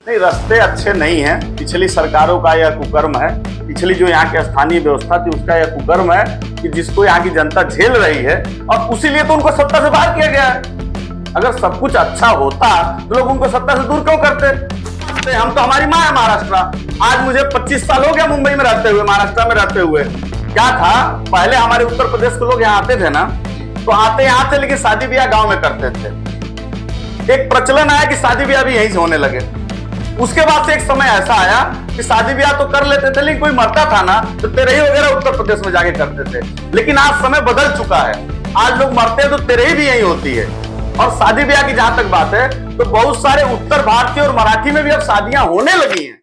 नहीं, रास्ते अच्छे नहीं हैं। पिछली सरकारों का यह कुकर्म है। पिछली जो यहाँ की स्थानीय व्यवस्था थी उसका यह कुकर्म है कि जिसको यहाँ की जनता झेल रही है, और उसीलिए तो उनको सत्ता से बाहर किया गया है। अगर सब कुछ अच्छा होता तो लोग उनको सत्ता से दूर क्यों करते? हम तो, हमारी माँ है महाराष्ट्र। आज मुझे 25 साल हो गया मुंबई में रहते हुए, महाराष्ट्र में रहते हुए। क्या था, पहले हमारे उत्तर प्रदेश के लोग यहाँ आते थे ना, तो आते यहाँ थे, लेकिन शादी ब्याह गांव में करते थे। एक प्रचलन आया कि शादी ब्याह भी यहीं से होने लगे। उसके बाद से एक समय ऐसा आया कि शादी ब्याह तो कर लेते थे, लेकिन कोई मरता था ना तो तेरही वगैरह उत्तर प्रदेश में जाके करते थे। लेकिन आज समय बदल चुका है। आज लोग मरते हैं तो तेरही भी यही होती है। और शादी ब्याह की जहां तक बात है तो बहुत सारे उत्तर भारतीय और मराठी में भी अब शादियां होने लगी हैं।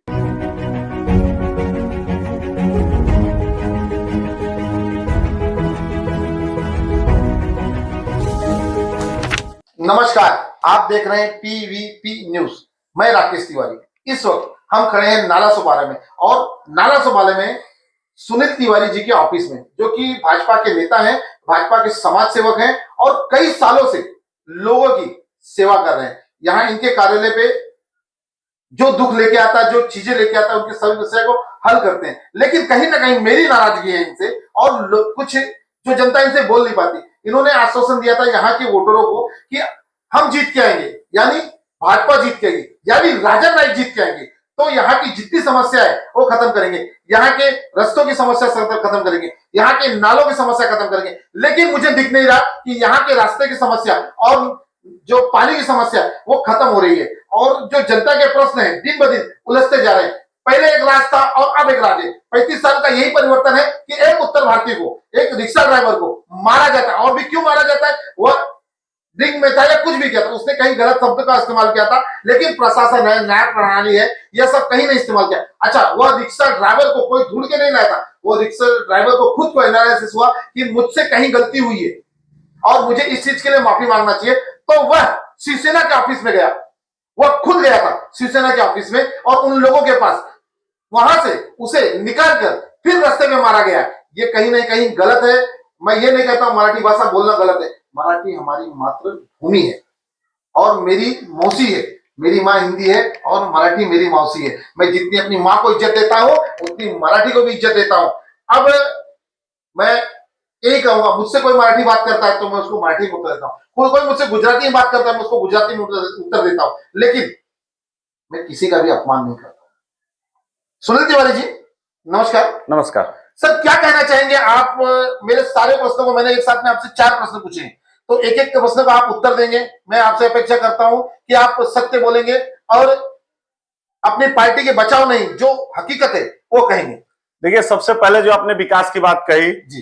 नमस्कार, आप देख रहे हैं पीवीपी न्यूज। मैं राकेश तिवारी। इस वक्त हम खड़े हैं नाला सोपारा में, और नाला सोपारा में सुनील तिवारी जी के ऑफिस में, जो कि भाजपा के नेता हैं, भाजपा के समाज सेवक हैं और कई सालों से लोगों की सेवा कर रहे हैं। यहाँ इनके कार्यालय पे जो दुख लेके आता है, जो चीजें लेके आता है, उनके सभी विषय को हल करते हैं। लेकिन कहीं ना कहीं मेरी नाराजगी है इनसे, और कुछ जो जनता इनसे बोल नहीं पाती। इन्होंने आश्वासन दिया था यहाँ के वोटरों को कि हम जीत के आएंगे, यानी भाजपा जीत के आएगी, यानी राजन नाईक जीत के आएंगे, तो यहाँ की जितनी समस्या है वो खत्म करेंगे। यहाँ के रस्तों की समस्या खत्म करेंगे, यहाँ के नालों की समस्या खत्म करेंगे। लेकिन मुझे दिख नहीं रहा कि यहाँ के रास्ते की समस्या और जो पानी की समस्या वो खत्म हो रही है। और जो जनता के प्रश्न है दिन ब दिन उलझते जा रहे हैं। पहले एक राज था और अब एक राज है। 35 साल का यही परिवर्तन है कि एक उत्तर भारतीय को, एक रिक्शा ड्राइवर को मारा जाता है। और भी क्यों मारा जाता है? वह ड्रिंक में था या कुछ भी किया था, उसने कहीं गलत शब्द का इस्तेमाल किया था, लेकिन प्रशासन है, न्याय प्रणाली है, यह सब कहीं नहीं इस्तेमाल किया। अच्छा, वह रिक्शा ड्राइवर को कोई ढूंढ के नहीं लाया था, वो रिक्शा ड्राइवर को खुद को एनालिसिस हुआ कि मुझसे कहीं गलती हुई है और मुझे इस चीज के लिए माफी मांगना चाहिए। तो वह शिवसेना के ऑफिस में गया, वह खुद गया था शिवसेना के ऑफिस में, और उन लोगों के पास वहां से उसे निकाल कर फिर रास्ते में मारा गया। ये कहीं ना कहीं गलत है। मैं ये नहीं कहता मराठी भाषा बोलना गलत है। मराठी हमारी मातृभूमि है और मेरी मौसी है। मेरी माँ हिंदी है और मराठी मेरी मौसी है। मैं जितनी अपनी माँ को इज्जत देता हूँ उतनी मराठी को भी इज्जत देता हूँ। अब मैं यही कहूंगा, मुझसे कोई मराठी बात करता है तो मैं उसको मराठी में उत्तर देता हूँ, कोई मुझसे गुजराती में बात करता है मैं उसको गुजराती में उत्तर देता हूँ, लेकिन मैं किसी का भी अपमान नहीं करता। सुनील तिवारी जी नमस्कार। नमस्कार सर, क्या कहना चाहेंगे आप? मेरे सारे प्रश्नों को मैंने एक साथ में आपसे 4 प्रश्न पूछे हैं, तो एक एक प्रश्न का आप उत्तर देंगे। मैं आपसे अपेक्षा करता हूं कि आप सत्य बोलेंगे और अपनी पार्टी के बचाव नहीं, जो हकीकत है वो कहेंगे। देखिए, सबसे पहले जो आपने विकास की बात कही जी,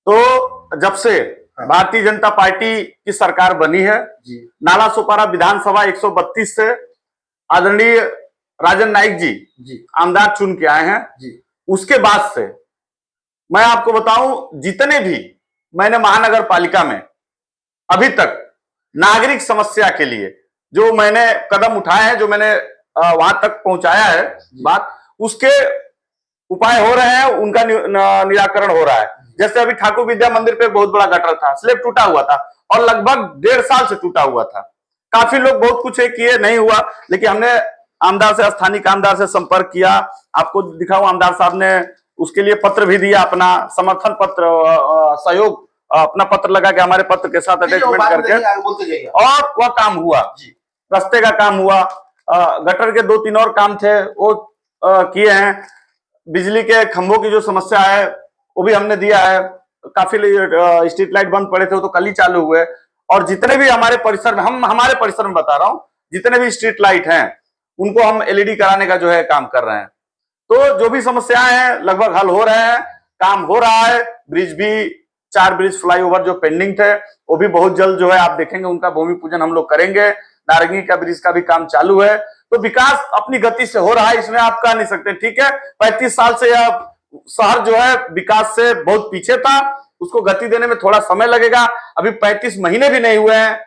तो जब से भारतीय जनता पार्टी की सरकार बनी है जी, नाला सोपारा विधानसभा 132 से आदरणीय राजन नाईक जी आमदार चुन के आए हैं जी, उसके बाद से मैं आपको बताऊं, जितने भी मैंने महानगर पालिका में अभी तक नागरिक समस्या के लिए जो मैंने कदम उठाए हैं, जो मैंने वहां तक पहुंचाया है बात, उसके उपाय हो रहे हैं, उनका निराकरण हो रहा है। जैसे अभी ठाकुर विद्या मंदिर पे बहुत बड़ा गटर था, स्लैब टूटा हुआ था और लगभग 1.5 साल से टूटा हुआ था। काफी लोग बहुत कुछ किए, नहीं हुआ, लेकिन हमने आमदार से, स्थानीय आमदार से संपर्क किया। आपको दिखाऊं, आमदार साहब ने उसके लिए पत्र भी दिया, अपना समर्थन पत्र, सहयोग, अपना पत्र लगा के हमारे पत्र के साथ अटैचमेंट करके, और वह काम हुआ। रास्ते का काम हुआ, गटर के 2-3 और काम थे वो किए हैं। बिजली के खंभों की जो समस्या है वो भी हमने दिया है। काफी स्ट्रीट लाइट बंद पड़े थे, वो तो कल ही चालू हुए। और जितने भी हमारे परिसर में, हमारे परिसर में बता रहा हूँ, जितने भी स्ट्रीट लाइट हैं उनको हम एलईडी कराने का जो है काम कर रहे हैं। तो जो भी समस्याएं हैं लगभग हल हो रहे हैं, काम हो रहा है। ब्रिज भी, 4 ब्रिज फ्लाईओवर जो पेंडिंग थे वो भी बहुत जल्द जो है आप देखेंगे, उनका भूमि पूजन हम लोग करेंगे। नारंगी का ब्रिज का भी काम चालू है। तो विकास अपनी गति से हो रहा है, इसमें आप कह नहीं सकते। ठीक है, 35 साल से यह शहर जो है विकास से बहुत पीछे था, उसको गति देने में थोड़ा समय लगेगा। अभी 35 महीने भी नहीं हुए हैं,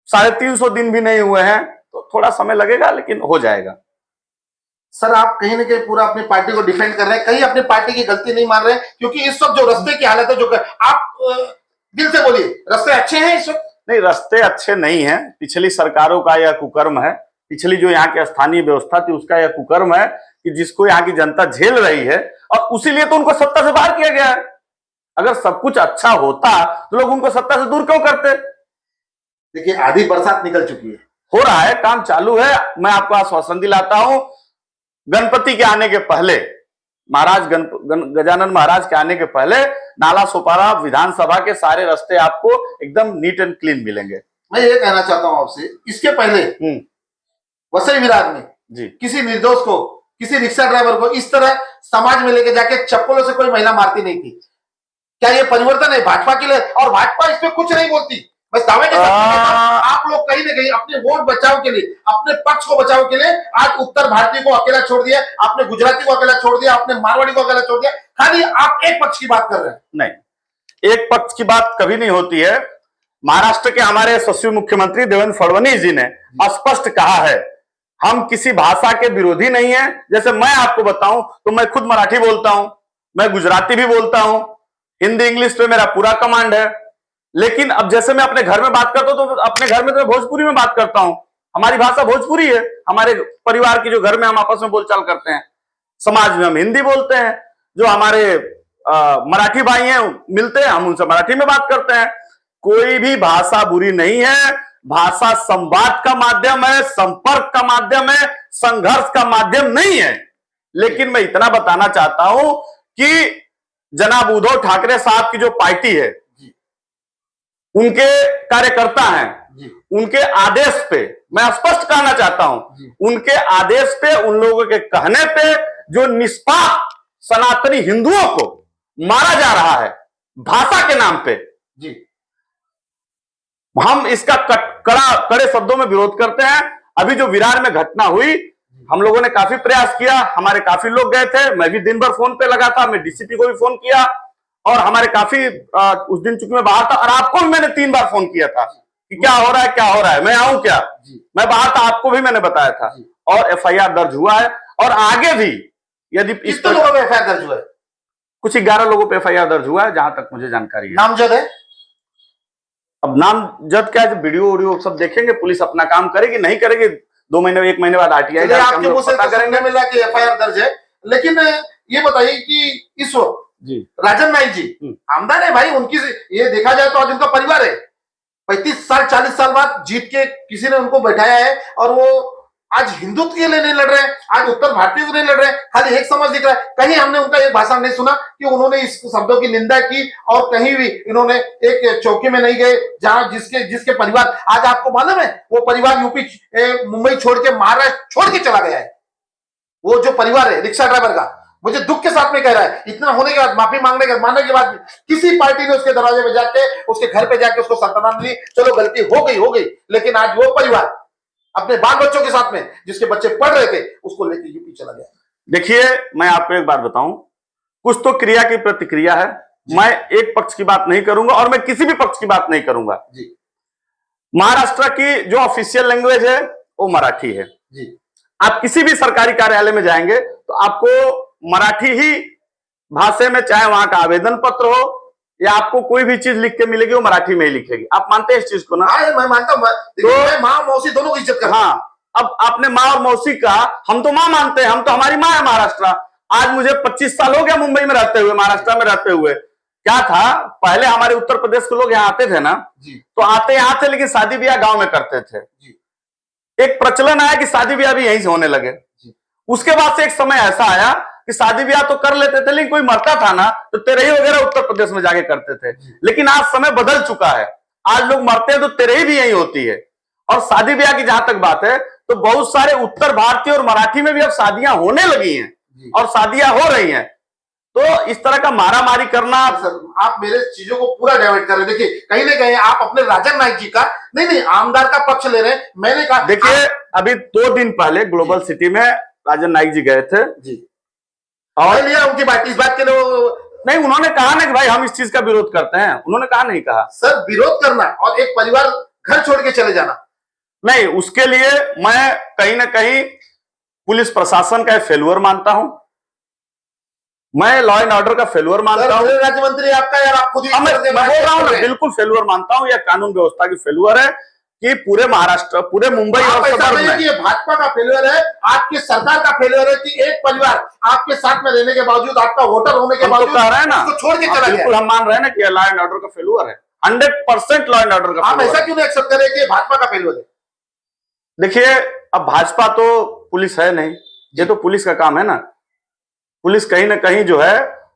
350 दिन भी नहीं हुए हैं, तो थोड़ा समय लगेगा, लेकिन हो जाएगा। सर, आप कहीं ना कहीं पूरा अपनी पार्टी को डिफेंड कर रहे हैं, कहीं अपनी पार्टी की गलती नहीं मान रहे हैं, क्योंकि इस वक्त जो रास्ते की हालत है, जो आप दिल से बोलिए, रास्ते अच्छे हैं इस वक्त? नहीं, रास्ते अच्छे नहीं हैं। पिछली सरकारों का यह कुकर्म है पिछली जो यहाँ की स्थानीय व्यवस्था थी उसका यह कुकर्म है कि जिसको यहाँ की जनता झेल रही है, और उसी लिए तो उनको सत्ता से बाहर किया गया है। अगर सब कुछ अच्छा होता तो लोग उनको सत्ता से दूर क्यों करते? देखिए आधी बरसात निकल चुकी है, हो रहा है, काम चालू है। मैं आपको आश्वासन दिलाता हूं, गणपति के आने के पहले, महाराज गजानन महाराज के आने के पहले नाला सोपारा विधानसभा के सारे रास्ते आपको एकदम नीट एंड क्लीन मिलेंगे। मैं ये कहना चाहता हूं आपसे, इसके पहले वसई विरार में जी किसी निर्दोष को, किसी रिक्शा ड्राइवर को इस तरह समाज में लेके जाके चप्पलों से कोई महिला मारती नहीं थी। क्या ये परिवर्तन है भाजपा के लिए? और भाजपा इस पे कुछ नहीं बोलती। बस दावे के साथ आप लोग कहीं ना कहीं अपने वोट बचाव के लिए, अपने पक्ष को बचाव के लिए आज उत्तर भारतीय को अकेला छोड़ दिया, आपने गुजराती को अकेला छोड़ दिया, आपने मारवाड़ी को अकेला छोड़ दिया। खाली आप एक पक्ष की बात कर रहे हैं। नहीं, एक पक्ष की बात कभी नहीं होती है। महाराष्ट्र के हमारे यशस्वी मुख्यमंत्री देवेंद्र फडणवीस जी ने स्पष्ट कहा है, हम किसी भाषा के विरोधी नहीं है। जैसे मैं आपको बताऊं तो मैं खुद मराठी बोलता हूं, मैं गुजराती भी बोलता हूं, हिंदी इंग्लिश पे मेरा पूरा कमांड है। लेकिन अब जैसे मैं अपने घर में बात करता हूं तो अपने घर में तो मैं भोजपुरी में बात करता हूं। हमारी भाषा भोजपुरी है। हमारे परिवार की जो घर में हम आपस में बोलचाल करते हैं, समाज में हम हिंदी बोलते हैं। जो हमारे मराठी भाई हैं मिलते हैं, हम उनसे मराठी में बात करते हैं। कोई भी भाषा बुरी नहीं है। भाषा संवाद का माध्यम है, संपर्क का माध्यम है, संघर्ष का माध्यम नहीं है। लेकिन मैं इतना बताना चाहता हूं कि जनाब उद्धव ठाकरे साहब की जो पार्टी है, उनके कार्यकर्ता हैं, उनके आदेश पे, मैं स्पष्ट कहना चाहता हूं, उनके आदेश पे, उन लोगों के कहने पे जो निष्पाप सनातनी हिंदुओं को मारा जा रहा है भाषा के नाम पे, हम इसका कड़े शब्दों में विरोध करते हैं। अभी जो विरार में घटना हुई, हम लोगों ने काफी प्रयास किया, हमारे काफी लोग गए थे, मैं भी दिन भर फोन पे लगा था, मैं डीसीपी को भी फोन किया, और हमारे काफी उस दिन चूंकि मैं बाहर था, और आपको भी मैंने 3 बार फोन किया था कि क्या हो रहा है, क्या हो रहा है, मैं आऊं क्या। मैं बाहर था, आपको भी मैंने बताया था, और एफआईआर दर्ज हुआ है। और आगे भी यदि इस लोगों पे एफआईआर दर्ज हुआ है, कुछ 11 लोगों पे एफआईआर दर्ज हुआ है, जहां तक मुझे जानकारी है। नामजद है? अब नामजद क्या है, वीडियो सब देखेंगे, पुलिस अपना काम करेगी, नहीं करेगी 2 महीने 1 महीने बाद आरटीआई आपके मुंह से करेंगे मिला कि एफआईआर दर्ज है। लेकिन ये बताइए कि इस वक्त जी राजन नाईक जी आमदार है भाई, उनकी ये देखा जाए तो आज उनका परिवार है, 35 साल 40 साल बाद जीत के किसी ने उनको बैठाया है, और वो आज हिंदुत्व के लिए नहीं लड़ रहे हैं, आज उत्तर भारतीय के लिए लड़ रहे हैं। खाली एक समाज दिख रहा है। कहीं हमने उनका एक भाषण नहीं सुना कि उन्होंने इस शब्दों की निंदा की, और कहीं भी इन्होंने एक चौकी में नहीं गए जहां जिसके परिवार, आज आपको मालूम है वो परिवार यूपी मुंबई छोड़ के महाराष्ट्र छोड़ के चला गया है। वो जो परिवार है रिक्शा ड्राइवर का, मुझे दुख के साथ में कह रहा है, इतना होने के बाद, माफी मांगने के बाद किसी पार्टी ने उसके दरवाजे पे जाके, उसके घर पे जाके उसको सांत्वना मिली, चलो गलती हो गई। लेकिन आज वो परिवार अपने बाल बच्चों के साथ में, जिसके बच्चे पढ़ रहे थे, उसको लेके यूपी चला गया। देखिए, मैं आपको एक बात बताऊं, कुछ तो क्रिया की प्रतिक्रिया है। मैं एक पक्ष की बात नहीं करूंगा, और मैं किसी भी पक्ष की बात नहीं करूंगा जी। महाराष्ट्र की जो ऑफिशियल लैंग्वेज है वो मराठी है जी। आप किसी भी सरकारी कार्यालय में जाएंगे तो आपको मराठी ही भाषा में, चाहे वहां का आवेदन पत्र हो या आपको कोई भी चीज लिख के मिलेगी, वो मराठी में ही लिखेगी। आप मानते हैं इस चीज को ना? मैं मानता हूं। तो माँ मौसी दोनों की इज्जत करता हूं। हाँ, अब आपने माँ और मौसी का, हम तो माँ मानते हैं, हम तो, हमारी माँ है महाराष्ट्र। आज मुझे 25 साल हो गया मुंबई में रहते हुए, महाराष्ट्र में रहते हुए। क्या था, पहले हमारे उत्तर प्रदेश के लोग यहाँ आते थे ना जी, तो आते यहाँ थे, लेकिन शादी ब्याह गांव में करते थे जी। एक प्रचलन आया कि शादी ब्याह भी यहीं से होने लगे जी। उसके बाद से एक समय ऐसा आया कि शादी ब्याह तो कर लेते थे, लेकिन कोई मरता था ना तो तेरही वगैरह उत्तर प्रदेश में जाके करते थे। लेकिन आज समय बदल चुका है, आज लोग मरते हैं तो तेरही भी यही होती है। और शादी ब्याह की जहां तक बात है तो बहुत सारे उत्तर भारतीय और मराठी में भी अब शादियां होने लगी हैं और शादियां हो रही हैं। तो इस तरह का मारामारी करना, आप मेरे चीजों को पूरा डाइवर्ट कर रहे हैं। देखिए, कहीं ना कहीं आप अपने राजन नाईक जी का नहीं आमदार का पक्ष ले रहे हैं। मैंने कहा, देखिए अभी 2 दिन पहले ग्लोबल सिटी में राजन नाईक जी गए थे जी, और लिया उनकी बात, इस बात के लिए नहीं, उन्होंने कहा ना कि भाई हम इस चीज का विरोध करते हैं, उन्होंने कहा नहीं कहा। सर, विरोध करना और एक परिवार घर छोड़ के चले जाना नहीं, उसके लिए मैं कहीं ना कहीं पुलिस प्रशासन का फेल्यूर मानता हूं, मैं लॉ एंड ऑर्डर का फेल्यूर मानता हूं। राज्य मंत्री आपका यार, आप खुद ही मैं बोल रहा हूं ना, बिल्कुल फेल्यूर मानता हूं, यह कानून व्यवस्था की फेल्यूर है। कि पूरे महाराष्ट्र, पूरे मुंबई आप और ऐसा सदर्भ नहीं में कि ये भाजपा का फेलियर है, आपकी सरकार का फेलियर है कि एक परिवार आपके साथ में रहने के बावजूद, आपका वोटर होने के हम तो बावजूद कह रहे हैं ना, उसको छोड़ के हाँ, चला बिल्कुल गया। हम मान रहे हैं ना कि लॉ एंड ऑर्डर का फेल्यूर है, 100% लॉ एंड ऑर्डर का आप फेल्यूर ऐसा है। क्यों नहीं एक्सेप्ट करें कि भाजपा का फेलियर है? देखिए, अब भाजपा तो पुलिस है नहीं, ये तो पुलिस का काम है ना। पुलिस कहीं ना कहीं जो है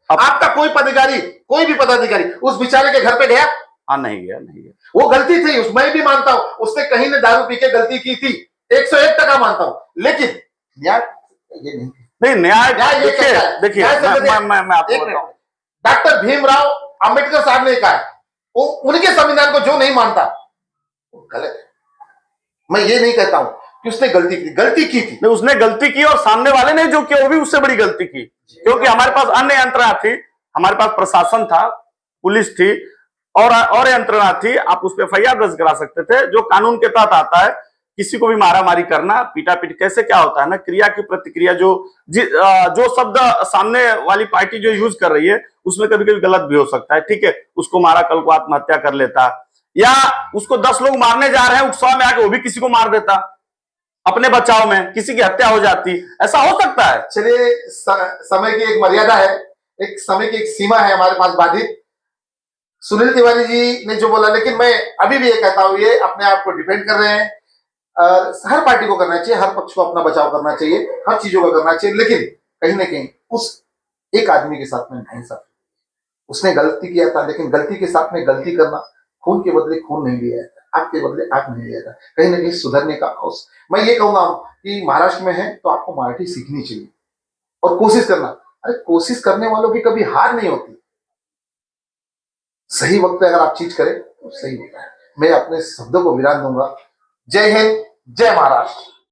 आपका कोई पदाधिकारी, कोई भी पदाधिकारी उस बेचारे के घर पे गया? हाँ, नहीं गया, नहीं गया। वो गलती थी, उसमें भी मानता हूं, उसने कहीं ने दारू पी के गलती की थी, 101% मानता हूं, लेकिन न्याय ये नहीं, न्याय ये कहता है, देखिए मैं आपको बताऊं, डॉक्टर भीमराव अंबेडकर साहब ने कहा है, उनके संविधान को जो नहीं मानता वो गलत है। मैं ये नहीं कहता हूं कि उसने गलती की थी, नहीं, उसने गलती की और सामने वाले ने जो किया वो भी उससे बड़ी गलती की, क्योंकि हमारे पास अन्य यंत्रणा थी, हमारे पास प्रशासन था, पुलिस थी और यंत्रणा थी। आप उस पर FIR दर्ज करा सकते थे, जो कानून के तहत आता है। किसी को भी मारा मारी करना, पीटा पीट, कैसे क्या होता है ना, क्रिया की प्रतिक्रिया, जो शब्द सामने वाली पार्टी जो यूज कर रही है उसमें कभी कभी गलत भी हो सकता है। ठीक है, उसको मारा, कल को आत्महत्या कर लेता, या उसको 10 लोग मारने जा रहे हैं, उत्साह में आके वो भी किसी को मार देता, अपने बचाव में किसी की हत्या हो जाती, ऐसा हो सकता है। चलिए, समय की एक मर्यादा है, एक समय की एक सीमा है हमारे पास बाधित। सुनील तिवारी जी ने जो बोला, लेकिन मैं अभी भी ये कहता हूं, ये अपने आप को डिफेंड कर रहे हैं। हर पार्टी को करना चाहिए, हर पक्ष को अपना बचाव करना चाहिए, हर चीजों का करना चाहिए, लेकिन कहीं ना कहीं उस एक आदमी के साथ में नहीं साथ, उसने गलती किया था, लेकिन गलती के साथ में गलती करना, खून के बदले खून नहीं लिया जाता, आग के बदले आग नहीं लिया जाता, कहीं ना कहीं सुधरने का मैं ये कहूंगा कि महाराष्ट्र में है तो आपको मराठी सीखनी चाहिए और कोशिश करना। अरे कोशिश करने वालों की कभी हार नहीं होती, सही वक्त पे अगर आप चीज करें तो सही होता है। मैं अपने शब्दों को विराम दूंगा। जय हिंद, जय महाराष्ट्र।